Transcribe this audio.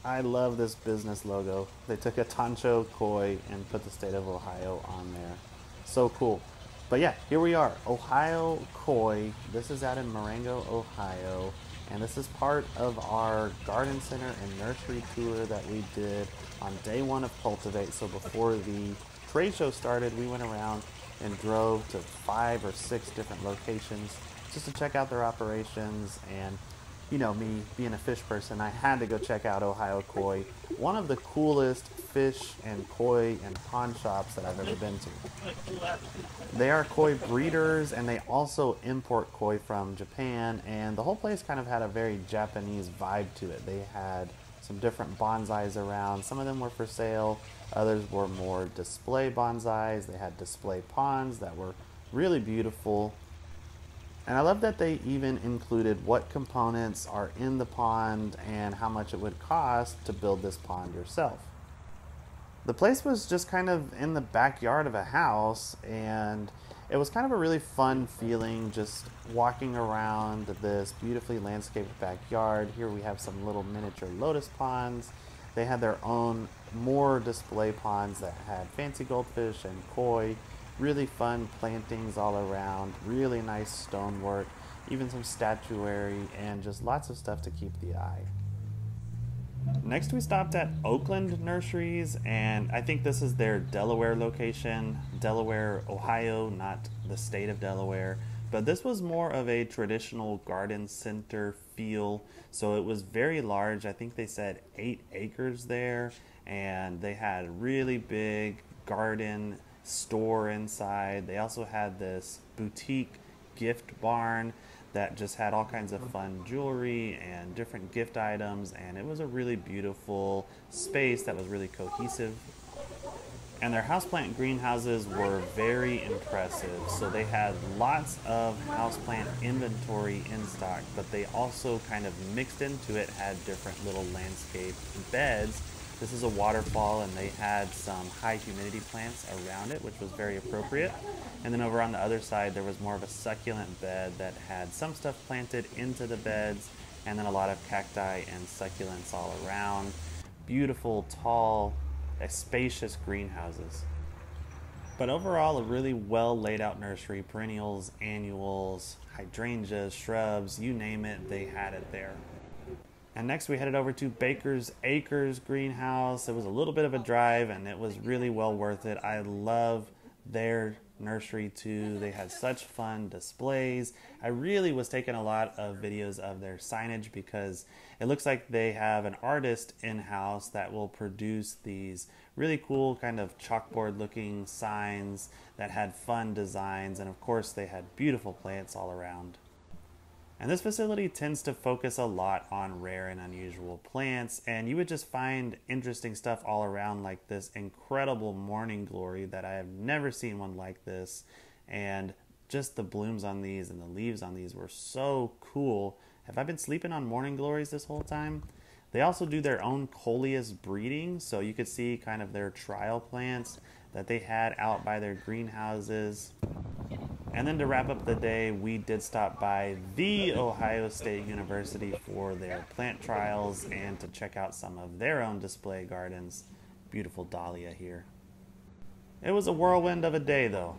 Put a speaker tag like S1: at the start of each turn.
S1: I love this business logo. They took a Tancho Koi and put the state of Ohio on there. So cool. But yeah, here we are, Ohio Koi. This is out in Marengo, Ohio. And this is part of our garden center and nursery tour that we did on day one of Cultivate. So before the trade show started, we went around and drove to 5 or 6 different locations just to check out their operations. And you know, me being a fish person, I had to go check out Ohio Koi, one of the coolest fish and koi and pond shops that I've ever been to. They are koi breeders, and they also import koi from Japan, and the whole place kind of had a very Japanese vibe to it. They had some different bonsais around. Some of them were for sale, others were more display bonsais. They had display ponds that were really beautiful. And I love that they even included what components are in the pond and how much it would cost to build this pond yourself. The place was just kind of in the backyard of a house, and it was kind of a really fun feeling just walking around this beautifully landscaped backyard. Here we have some little miniature lotus ponds. They had their own more display ponds that had fancy goldfish and koi. Really fun plantings all around, really nice stonework, even some statuary, and just lots of stuff to keep the eye. Next we stopped at Oakland Nurseries, and I think this is their Delaware location. Delaware, Ohio, not the state of Delaware. But this was more of a traditional garden center feel, so it was very large. I think they said 8 acres there, and they had really big garden store inside. They also had this boutique gift barn that just had all kinds of fun jewelry and different gift items, and it was a really beautiful space that was really cohesive. And their houseplant greenhouses were very impressive. So they had lots of houseplant inventory in stock, but they also kind of mixed into it, had different little landscape beds. This is a waterfall, and they had some high humidity plants around it, which was very appropriate. And then over on the other side, there was more of a succulent bed that had some stuff planted into the beds, and then a lot of cacti and succulents all around. Beautiful, tall, spacious greenhouses. But overall, a really well laid out nursery. Perennials, annuals, hydrangeas, shrubs, you name it, they had it there. And next we headed over to Baker's Acres greenhouse. It was a little bit of a drive, and it was really well worth it. I love their nursery too. They had such fun displays. I really was taking a lot of videos of their signage because it looks like they have an artist in-house that will produce these really cool kind of chalkboard looking signs that had fun designs, and of course they had beautiful plants all around. And this facility tends to focus a lot on rare and unusual plants, and you would just find interesting stuff all around, like this incredible morning glory that I have never seen one like this. And just the blooms on these and the leaves on these were so cool. Have I been sleeping on morning glories this whole time? They also do their own coleus breeding, so you could see kind of their trial plants that they had out by their greenhouses. And then to wrap up the day, we did stop by the Ohio State University for their plant trials and to check out some of their own display gardens. Beautiful dahlia here. It was a whirlwind of a day though.